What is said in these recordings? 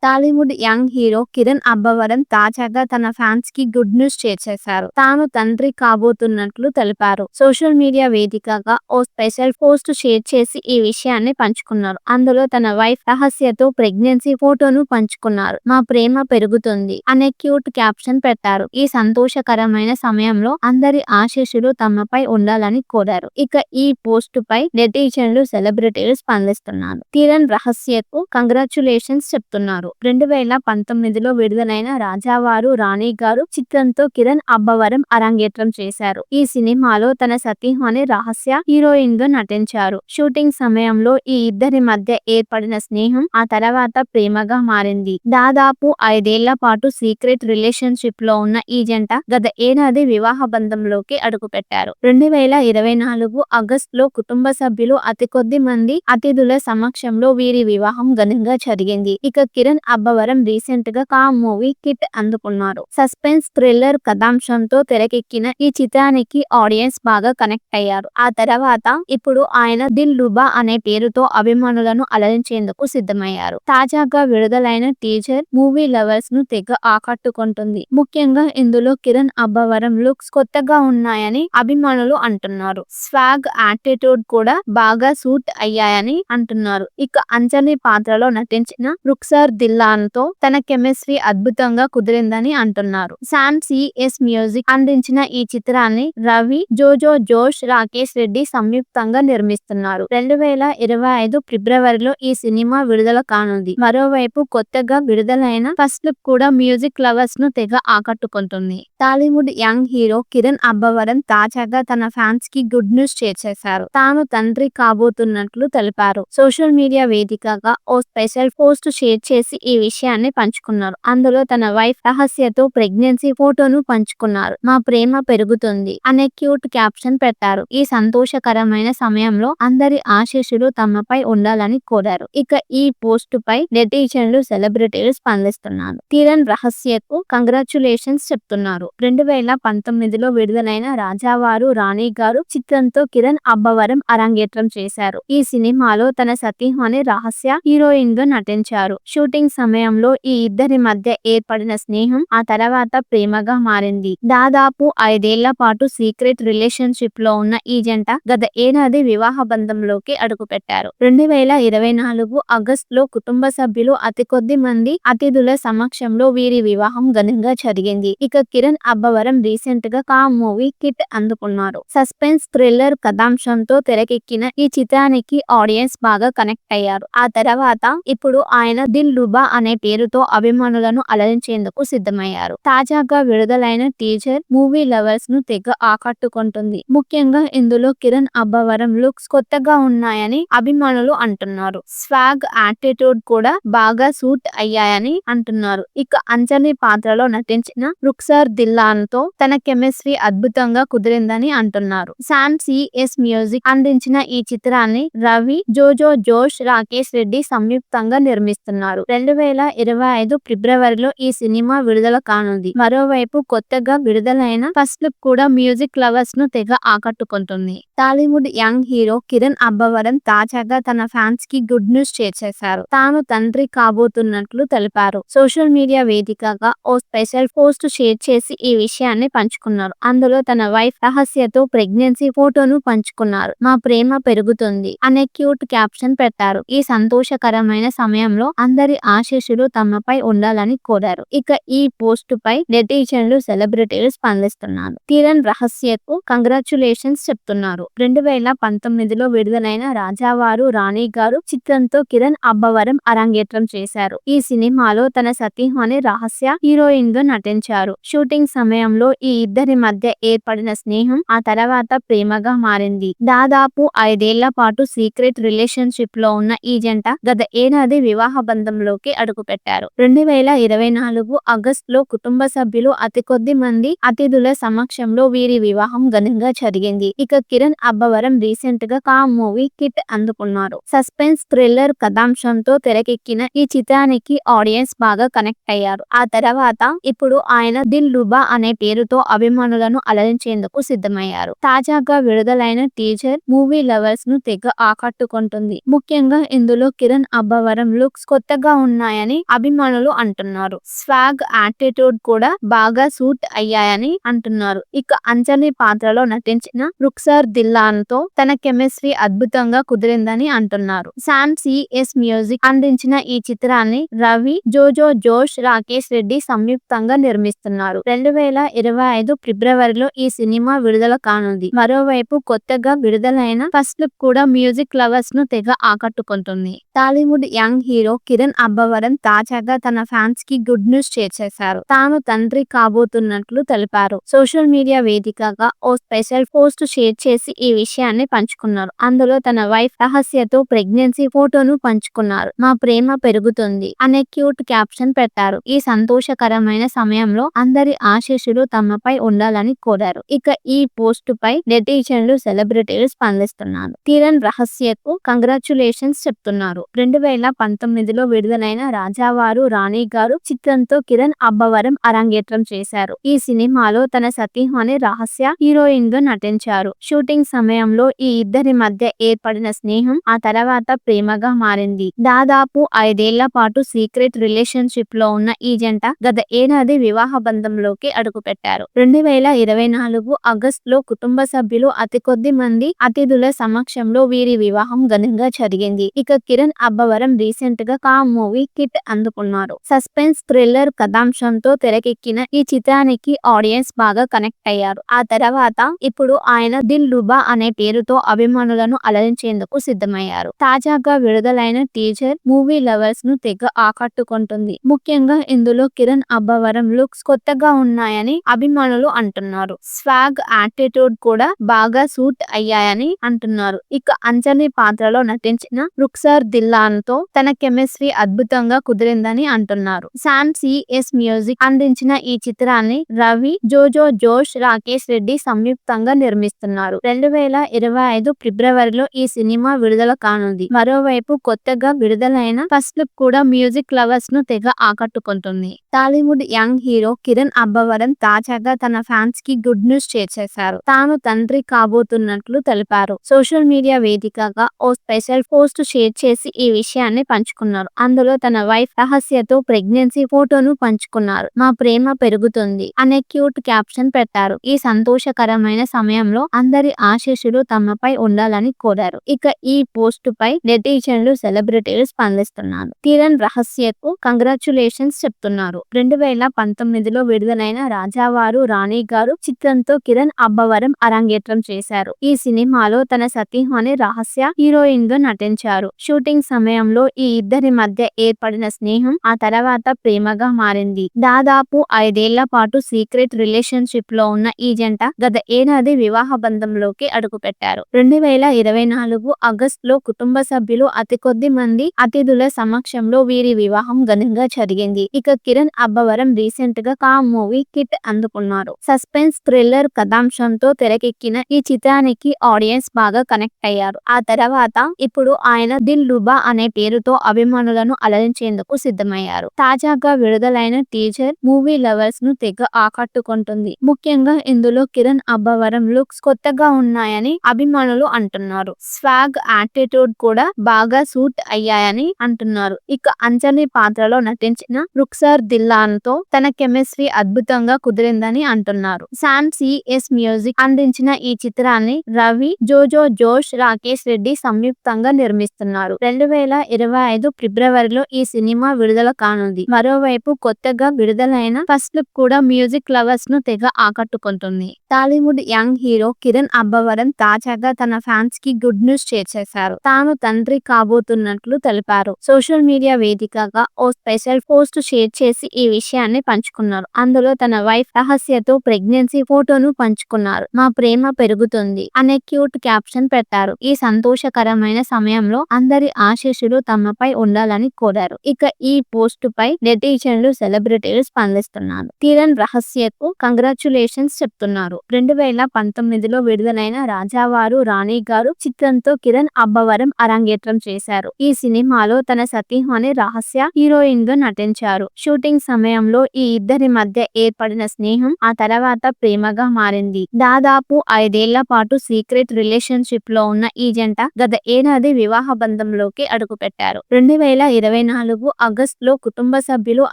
Tollywood young hero Kiran Abbavaram తాజాగా తన fans కి గుడ్ న్యూస్ షేర్ చేశారు. తాను తండ్రి కాబోతున్నట్లు తెలిపారు. సోషల్ మీడియా వేదికగా ఓ స్పెషల్ పోస్ట్ షేర్ చేసి ఈ విషయాన్ని పంచుకున్నారు. అందులో తన వైఫ్ రహస్యతో ప్రెగ్నెన్సీ ఫోటోను పంచుకున్నారు. మా ప్రేమ పెరుగుతుంది అనే క్యూట్ క్యాప్షన్ పెట్టారు. ఈ సంతోషకరమైన సమయంలో అందరి ఆశీస్సులు తమపై ఉండాలని కోరారు. ఇక ఈ పోస్ట్ పై నెటిజన్లు, సెలబ్రిటీలు స్పందిస్తున్నారు. కిరణ్ రహస్యకు కంగ్రాచ్యులేషన్స్ చెప్తున్నారు. 2019లో విడుదలైన రాజావారు రాణిగారు చిత్రంతో కిరణ్ అబ్బవరం అరంగేట్రం చేశారు. ఈ సినిమాలో తన సతీమణి రహస్య హీరోయిన్ గా నటించారు. షూటింగ్ సమయంలో ఈ ఇద్దరి మధ్య ఏర్పడిన స్నేహం ఆ తర్వాత ప్రేమగా మారింది. దాదాపు 5 ఏళ్ల పాటు సీక్రెట్ రిలేషన్షిప్ లో ఉన్న ఈ జంట గత ఏడాది వివాహ బంధంలోకి అడుగుపెట్టారు. 2024 ఆగస్టులో కుటుంబ సభ్యులు, అతి కొద్ది మంది అతిథుల సమక్షంలో వీరి వివాహం ఘనంగా జరిగింది. ఇక కిరణ్ అబ్బవరం రీసెంట్ గా కామ్ మూవీ కిట్ అందుకున్నారు. సస్పెన్స్ థ్రిల్లర్ కథాంశంతో తెరకెక్కిన ఈ చిత్రానికి ఆడియన్స్ బాగా కనెక్ట్ అయ్యారు. ఆ తర్వాత ఇప్పుడు ఆయన దిల్ రుబా అనే పేరుతో అభిమానులను అలరించేందుకు సిద్ధమయ్యారు. తాజాగా విడుదలైన టీజర్ మూవీ లవర్స్ ను తెగ ఆకట్టుకుంటుంది. ముఖ్యంగా ఇందులో కిరణ్ అబ్బవరం లుక్స్ కొత్తగా ఉన్నాయని అభిమానులు అంటున్నారు. స్వాగ్, యాటిట్యూడ్ కూడా బాగా సూట్ అయ్యాయని అంటున్నారు. ఇక అంజలి పాత్రలో నటించిన రుక్సార్ దిల్లాన్ తో తన కెమిస్ట్రీ అద్భుతంగా కుదిరిందని అంటున్నారు. శామ్ సిఎస్ మ్యూజిక్ అందించిన ఈ చిత్రాన్ని రవి, జోజో జోష్, రాకేష్ రెడ్డి సంయుక్తంగా నిర్మిస్తున్నారు. 2025 ఫిబ్రవరిలో ఈ సినిమా విడుదల కానుంది. మరోవైపు కొత్తగా విడుదలైన ఫస్ట్ లుక్ కూడా మ్యూజిక్ లవర్స్ ను తెగ ఆకట్టుకుంటుంది. టాలీవుడ్ యంగ్ హీరో కిరణ్ అబ్బవరం తాజాగా తన ఫ్యాన్స్ కి గుడ్ న్యూస్ షేర్ చేశారు. తాను తండ్రి కాబోతున్నట్లు తెలిపారు. సోషల్ మీడియా వేదికగా ఓ స్పెషల్ పోస్ట్ షేర్ చేసి ఈ విషయాన్ని పంచుకున్నారు. అందులో తన వైఫ్ రహస్యతో ప్రెగ్నెన్సీ ఫోటోను పంచుకున్నారు. మా ప్రేమ పెరుగుతుంది అనే క్యూట్ క్యాప్షన్ పెట్టారు. ఈ సంతోషకరమైన సమయంలో అందరి ఆశీస్సులు తమపై ఉండాలని కోరారు. ఇక ఈ పోస్ట్ పై నెటిజన్లు, సెలబ్రిటీలు స్పందిస్తున్నారు. కిరణ్ రహస్యకు కంగ్రాచ్యులేషన్స్ చెప్తున్నారు. 2019లో విడుదలైన రాజావారు రాణిగారు చిత్రంతో కిరణ్ అబ్బవరం అరంగేట్రం చేశారు. ఈ సినిమాలో తన సతీమణి రహస్య హీరోయిన్ గా నటించారు. షూటింగ్ సమయంలో ఈ ఇద్దరి మధ్య ఏర్పడిన స్నేహం ఆ తర్వాత ప్రేమగా మారింది. దాదాపు 5 ఏళ్ల పాటు సీక్రెట్ రిలేషన్షిప్ లో ఉన్న ఈ జంట గత ఏడాది వివాహ బంధంలోకి అడుగుపెట్టారు. 2024 ఆగస్టులో కుటుంబ సభ్యులు, అతి కొద్ది మంది అతిథుల సమక్షంలో వీరి వివాహం ఘనంగా జరిగింది. ఇక కిరణ్ అబ్బవరం రీసెంట్ గా కామ్ మూవీ కిట్ అందుకున్నారు. సస్పెన్స్ థ్రిల్లర్ కథాంశంతో తెరకెక్కిన ఈ చిత్రానికి ఆడియన్స్ బాగా కనెక్ట్ అయ్యారు. ఆ తర్వాత ఇప్పుడు ఆయన దిల్ రుబా అనే పేరుతో అభిమానులను అలరించేందుకు సిద్ధమయ్యారు. తాజాగా విడుదలైన టీజర్ మూవీ లవర్స్ ను తెగ ఆకట్టుకుంటుంది. ముఖ్యంగా ఇందులో కిరణ్ అబ్బవరం లుక్స్ కొత్తగా ఉన్నాయని అభిమానులు అంటున్నారు. స్వాగ్, యాటిట్యూడ్ కూడా బాగా సూట్ అయ్యాయని అంటున్నారు. ఇక అంజలి పాత్రలో నటించిన రుక్సార్ దిల్లాన్ తో తన కెమిస్ట్రీ అద్భుతంగా కుదిరిందని అంటున్నారు. శామ్ సిఎస్ మ్యూజిక్ అందించిన ఈ చిత్రాన్ని రవి, జోజో జోష్, రాకేష్ రెడ్డి సంయుక్తంగా నిర్మిస్తున్నారు. 2025 ఫిబ్రవరిలో ఈ సినిమా విడుదల కానుంది. మరోవైపు కొత్తగా విడుదలైన ఫస్ట్ లుక్ కూడా మ్యూజిక్ లవర్స్ ను తెగ ఆకట్టుకుంటుంది. టాలీవుడ్ యంగ్ హీరో కిరణ్ అబ్బవరం తాజాగా తన ఫ్యాన్స్ కి గుడ్ న్యూస్ షేర్ చేశారు. తాను తండ్రి కాబోతున్నట్లు తెలిపారు. సోషల్ మీడియా వేదికగా ఓ స్పెషల్ పోస్ట్ షేర్ చేసి ఈ విషయాన్ని పంచుకున్నారు. అందులో తన వైఫ్ రహస్యతో ప్రెగ్నెన్సీ ఫోటోను పంచుకున్నారు. మా ప్రేమ పెరుగుతుంది అనే క్యూట్ క్యాప్షన్ పెట్టారు. ఈ సంతోషకరమైన సమయంలో అందరి ఆశీస్సులు తమపై ఉండాలని కోరారు. ఇక ఈ పోస్ట్ పై నెటిజన్లు, సెలబ్రిటీలు స్పందిస్తున్నారు. కిరణ్ రహస్యకు కంగ్రాచ్యులేషన్స్ చెప్తున్నారు. 2019లో విడుదలైన రాజావారు రాణిగారు చిత్రంతో కిరణ్ అబ్బవరం అరంగేట్రం చేశారు. ఈ సినిమాలో తన సతీమణి రహస్య హీరోయిన్ గా నటించారు. షూటింగ్ సమయంలో ఈ ఇద్దరి మధ్య ఏర్పడిన స్నేహం ఆ తర్వాత ప్రేమగా మారింది. దాదాపు 5 ఏళ్ల పాటు సీక్రెట్ రిలేషన్షిప్ లో ఉన్న ఈ జంట గత ఏడాది వివాహ బంధంలోకి అడుగుపెట్టారు. 2024 ఆగస్టులో కుటుంబ సభ్యులు, అతి కొద్ది మంది అతిథుల సమక్షంలో వీరి వివాహం ఘనంగా జరిగింది. ఇక కిరణ్ అబ్బవరం రీసెంట్ గా కామ్ మూవీ కిట్ అందుకున్నారు. సస్పెన్స్ థ్రిల్లర్ కథాంశంతో తెరకెక్కిన ఈ చిత్రానికి ఆడియన్స్ బాగా కనెక్ట్ అయ్యారు. ఆ తర్వాత ఇప్పుడు ఆయన దిల్ రుబా అనే పేరుతో అభిమానులను అలరించేందుకు సిద్ధమయ్యారు. తాజాగా విడుదలైన టీజర్ మూవీ లవర్స్ ను తెగ ఆకట్టుకుంటుంది. ముఖ్యంగా ఇందులో కిరణ్ అబ్బవరం లుక్స్ కొత్తగా ఉన్నాయని అభిమానులు అంటున్నారు. స్వాగ్, యాటిట్యూడ్ కూడా బాగా సూట్ అయ్యాయని అంటున్నారు. ఇక అంజలి పాత్రలో నటించిన రుక్సార్ దిల్లాన్ తో తన కెమిస్ట్రీ అద్భుతంగా కుదిరిందని అంటున్నారు. శామ్ సిఎస్ మ్యూజిక్ అందించిన ఈ చిత్రాన్ని రవి, జోజో జోష్, రాకేష్ రెడ్డి సంయుక్తంగా నిర్మిస్తున్నారు. 2025 ఫిబ్రవరిలో ఈ సినిమా విడుదల కానుంది. మరోవైపు కొత్తగా విడుదలైన ఫస్ట్ లుక్ కూడా మ్యూజిక్ లవర్స్ ను తెగ ఆకట్టుకుంటుంది. టాలీవుడ్ యంగ్ హీరో కిరణ్ అబ్బవరం తాజాగా తన ఫ్యాన్స్ కి గుడ్ న్యూస్ చేసేశారు. తాను తండ్రి కాబోతున్నట్లు తెలిపారు. సోషల్ మీడియా వేదికగా ఓ స్పెషల్ పోస్ట్ షేర్ చేసి ఈ విషయాన్ని పంచుకున్నారు. అందులో తన వైఫ్ రహస్యతో ప్రెగ్నెన్సీ ఫోటోను పంచుకున్నారు. మా ప్రేమ పెరుగుతుంది అనే క్యూట్ క్యాప్షన్ పెట్టారు. ఈ సంతోషకరమైన సమయంలో అందరి ఆశీస్సులు తమపై ఉండాలని కోరారు. ఇక ఈ పోస్ట్ పై నెటిజన్లు, సెలబ్రిటీలు స్పందిస్తున్నారు. కిరణ్ రహస్యకు కంగ్రాచ్యులేషన్స్ చెప్తున్నారు. 2019లో విడుదలైన రాజావారు రాణి గారు చిత్రంతో కిరణ్ అబ్బవరం అరంగేట్రం చేశారు. ఈ సినిమాలో తన సతీమణి రహస్య హీరోయిన్ గా నటించారు. షూటింగ్ సమయంలో ఈ ఇద్దరి మధ్య ఏర్పడిన స్నేహం ఆ తర్వాత ప్రేమగా మారింది. దాదాపు 5 ఏళ్ల పాటు సీక్రెట్ రిలేషన్షిప్ లో ఉన్న ఈ జంట గత ఏడాది వివాహ బంధంలోకి అడుగుపెట్టారు. 2024 ఆగస్టులో కుటుంబ సభ్యులు, అతి కొద్ది మంది అతిథుల సమక్షంలో వీరి వివాహం ఘనంగా జరిగింది. ఇక కిరణ్ అబ్బవరం రీసెంట్ గా కామ్ మూవీ హిట్ అందుకున్నారు. సస్పెన్స్ థ్రిల్లర్ కథాంశంతో తెరకెక్కిన ఈ చిత్రానికి ఆడియన్స్ బాగా కనెక్ట్ అయ్యారు. ఆ తర్వాత ఇప్పుడు ఆయన దిల్ రుబా అనే పేరుతో అభిమానులను అలరించేందుకు సిద్ధమయ్యారు. తాజాగా విడుదలైన టీజర్ మూవీ లవర్స్ ను తెగ ఆకట్టుకుంటుంది. ముఖ్యంగా ఇందులో కిరణ్ అబ్బవరం లుక్స్ కొత్తగా ఉన్నాయని అభిమానులు అంటున్నారు. స్వాగ్, యాటిట్యూడ్ కూడా బాగా సూట్ అయ్యాయని అంటున్నారు. ఇక అంజలి పాత్రలో నటించిన రుక్సార్ దిల్లాన్ తో తన కెమిస్ట్రీ అద్భుతంగా కుదిరిందని అంటున్నారు. శామ్ సిఎస్ మ్యూజిక్ అందించిన ఈ చిత్రాన్ని రవి, జోజో జోష్, రాకేష్ రెడ్డి సంయుక్తంగా నిర్మిస్తున్నారు. 2025 ఫిబ్రవరిలో ఈ సినిమా విడుదల కానుంది. మరోవైపు కొత్తగా విడుదలైన ఫస్ట్ లుక్ కూడా మ్యూజిక్ లవర్స్ ను తెగ ఆకట్టుకుంటుంది. టాలీవుడ్ యంగ్ హీరో కిరణ్ అబ్బవరం తాజాగా తన ఫ్యాన్స్ కి గుడ్ న్యూస్ చేసేశారు. తాను తండ్రి కాబోతున్నట్లు తెలిపారు. సోషల్ మీడియా వేదికగా ఓ స్పెషల్ పోస్ట్ షేర్ చేసి ఈ విషయాన్ని పంచుకున్నారు. అందులో తన వైఫ్ రహస్యతో ప్రెగ్నెన్సీ ఫోటోను పంచుకున్నారు. మా ప్రేమ పెరుగుతుంది అనే క్యూట్ క్యాప్షన్ పెట్టారు. ఈ సంతోషకరమైన సమయంలో అందరి ఆశీస్సులు తమపై ఉండాలని కోరారు. ఇక ఈ పోస్ట్ పై నెటిజన్లు, సెలబ్రిటీలు స్పందిస్తున్నారు. కిరణ్ రహస్యకు కంగ్రాచ్యులేషన్స్ చెప్తున్నారు. 2019లో విడుదలైన రాజావారు రాణి గారు చిత్రంతో కిరణ్ అబ్బవరం అరంగేట్రం చేశారు. ఈ సినిమాలో తన సతీమణి రహస్య హీరోయిన్ గా నటించారు. షూటింగ్ సమయంలో ఈ ఇద్దరి మధ్య ఏర్పడిన స్నేహం ఆ తర్వాత ప్రేమగా మారింది. దాదాపు 5 ఏళ్ల పాటు సీక్రెట్ రిలేషన్షిప్ లో ఉన్న ఈ జంట గత ఏడాది వివాహ బంధంలోకి అడుగుపెట్టారు. 2024 ఆగస్టులో కుటుంబ సభ్యులు, అతి కొద్ది మంది అతిథుల సమక్షంలో వీరి వివాహం ఘనంగా జరిగింది. ఇక కిరణ్ అబ్బవరం రీసెంట్ గా కామ్ మూవీ హిట్ అందుకున్నారు. సస్పెన్స్ థ్రిల్లర్ కథాంశంతో తెరకెక్కిన ఈ చిత్రానికి ఆడియన్స్ బాగా కనెక్ట్ అయ్యారు. ఆ తర్వాత ఇప్పుడు ఆయన దిల్ రుబా అనే పేరుతో అభిమానులను అలరించేందుకు సిద్ధమయ్యారు. తాజాగా విడుదలైన టీజర్ మూవీ లవర్స్ ను తెగ ఆకట్టుకుంటుంది. ముఖ్యంగా ఇందులో కిరణ్ అబ్బవరం లుక్స్ కొత్తగా ఉన్నాయని అభిమానులు అంటున్నారు. స్వాగ్, యాటిట్యూడ్ కూడా బాగా సూట్ అయ్యాయని అంటున్నారు. ఇక అంజలి పాత్రలో నటించిన రుక్సార్ దిల్లాన్ తో తన కెమిస్ట్రీ అద్భుతంగా కుదిరిందని అంటున్నారు. శామ్ సిఎస్ మ్యూజిక్ అందించిన ఈ చిత్రాన్ని రవి, జోజో జోష్, రాకేష్ రెడ్డి సంయుక్తంగా నిర్మిస్తున్నారు. 2025 ఫిబ్రవరిలో ఈ సినిమా విడుదల కానుంది. మరోవైపు కొత్తగా విడుదలైన ఫస్ట్ లుక్ కూడా మ్యూజిక్ లవర్స్ ను తెగ ఆకట్టుకుంటుంది. టాలీవుడ్ యంగ్ హీరో కిరణ్ అబ్బవరం తాజాగా తన ఫ్యాన్స్ కి గుడ్ న్యూస్ చేసేశారు. తాను తండ్రి కాబోతున్నట్లు తెలిపారు. సోషల్ మీడియా వేదికగా ఓ స్పెషల్ పోస్ట్ షేర్ చేసి ఈ విషయాన్ని పంచుకున్నారు. అందులో తన వైఫ్ రహస్యతో ప్రెగ్నెన్సీ ఫోటోను పంచుకున్నారు. మా ప్రేమ పెరుగుతుంది అనే క్యూట్ క్యాప్షన్ పెట్టారు. ఈ సంతోషకరమైన సమయంలో అందరి ఆశీస్సులు తమపై ఉండాలని కోరారు. ఇక ఈ పోస్ట్ పై నెటిజన్లు, సెలబ్రిటీలు స్పందిస్తున్నారు. కిరణ్ రహస్యకు కంగ్రాచ్యులేషన్స్ చెప్తున్నారు. 2019లో విడుదలైన రాజావారు రాణి గారు చిత్రంతో కిరణ్ అబ్బవరం అరంగేట్రం చేశారు. ఈ సినిమాలో తన సతీమణి రహస్య హీరోయిన్ గా నటించారు. షూటింగ్ సమయంలో ఈ ఇద్దరి మధ్య ఏర్పడిన స్నేహం ఆ తర్వాత ప్రేమగా మారింది. దాదాపు 5 ఏళ్ల పాటు సీక్రెట్ రిలేషన్షిప్ లో ఉన్న ఈ జంట గత ఏడాది వివాహ బంధంలోకి అడుగుపెట్టారు. 2025 2024 ఆగస్టులో కుటుంబ సభ్యులు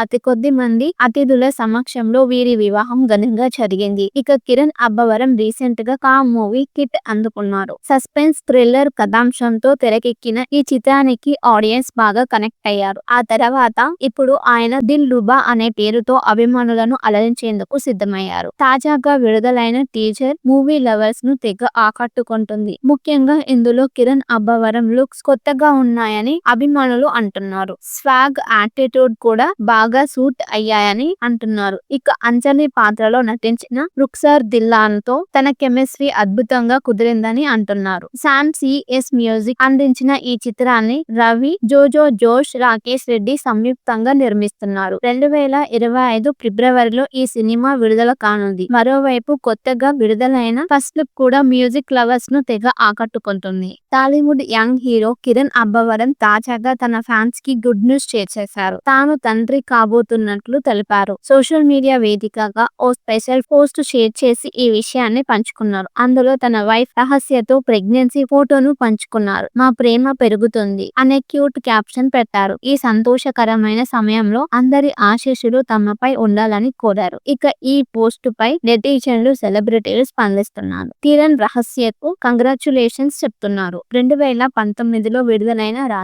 అతి కొద్ది మంది అతిథుల సమక్షంలో వీరి వివాహం ఘనంగా జరిగింది. ఇక కిరణ్ అబ్బవరం రీసెంట్ గా కా మూవీ కిట్ అందుకున్నారు. సస్పెన్స్ థ్రిల్లర్ కథాంశంతో తెరకెక్కిన ఈ చిత్రానికి ఆడియన్స్ బాగా కనెక్ట్ అయ్యారు. ఆ తర్వాత ఇప్పుడు ఆయన దిల్ రుబా అనే పేరుతో అభిమానులను అలరించేందుకు సిద్ధమయ్యారు. తాజాగా విడుదలైన టీజర్ మూవీ లవర్స్ ను తెగ ఆకట్టుకుంటుంది. ముఖ్యంగా ఇందులో కిరణ్ అబ్బవరం లుక్స్ కొత్తగా ఉన్నాయని అభిమానులు అంటున్నారు. స్వాగ్, యాటిట్యూడ్ కూడా బాగా సూట్ అయ్యాయని అంటున్నారు. ఇక అంజలి పాత్రలో నటించిన రుక్సార్ దిల్లాన్ తో తన కెమిస్ట్రీ అద్భుతంగా కుదిరిందని అంటున్నారు. శామ్ సిఎస్ మ్యూజిక్ అందించిన ఈ చిత్రాన్ని రవి, జోజో జోష్, రాకేష్ రెడ్డి సంయుక్తంగా నిర్మిస్తున్నారు. 2025 ఫిబ్రవరిలో ఈ సినిమా విడుదల కానుంది. మరోవైపు కొత్తగా విడుదలైన ఫస్ట్ లుక్ కూడా మ్యూజిక్ లవర్స్ ను తెగ ఆకట్టుకుంటుంది. టాలీవుడ్ యంగ్ హీరో కిరణ్ అబ్బవరం తాజాగా తన ఫ్యాన్స్ కి గుడ్ న్యూస్ షేర్ చేశారు. తాను తండ్రి కాబోతున్నట్లు తెలిపారు. సోషల్ మీడియా వేదికగా ఓ స్పెషల్ పోస్ట్ షేర్ చేసి ఈ విషయాన్ని పంచుకున్నారు. అందులో తన వైఫ్ రహస్యతో ప్రెగ్నెన్సీ ఫోటోను పంచుకున్నారు. మా ప్రేమ పెరుగుతుంది అనే క్యూట్ క్యాప్షన్ పెట్టారు. ఈ సంతోషకరమైన సమయంలో అందరి ఆశీస్సులు తమపై ఉండాలని కోరారు. ఇక ఈ పోస్ట్ పై నెటిజన్లు, సెలబ్రిటీలు స్పందిస్తున్నారు. కిరణ్ రహస్యకు కంగ్రాచ్యులేషన్స్ చెప్తున్నారు. 2019లో విడుదలైన రాజా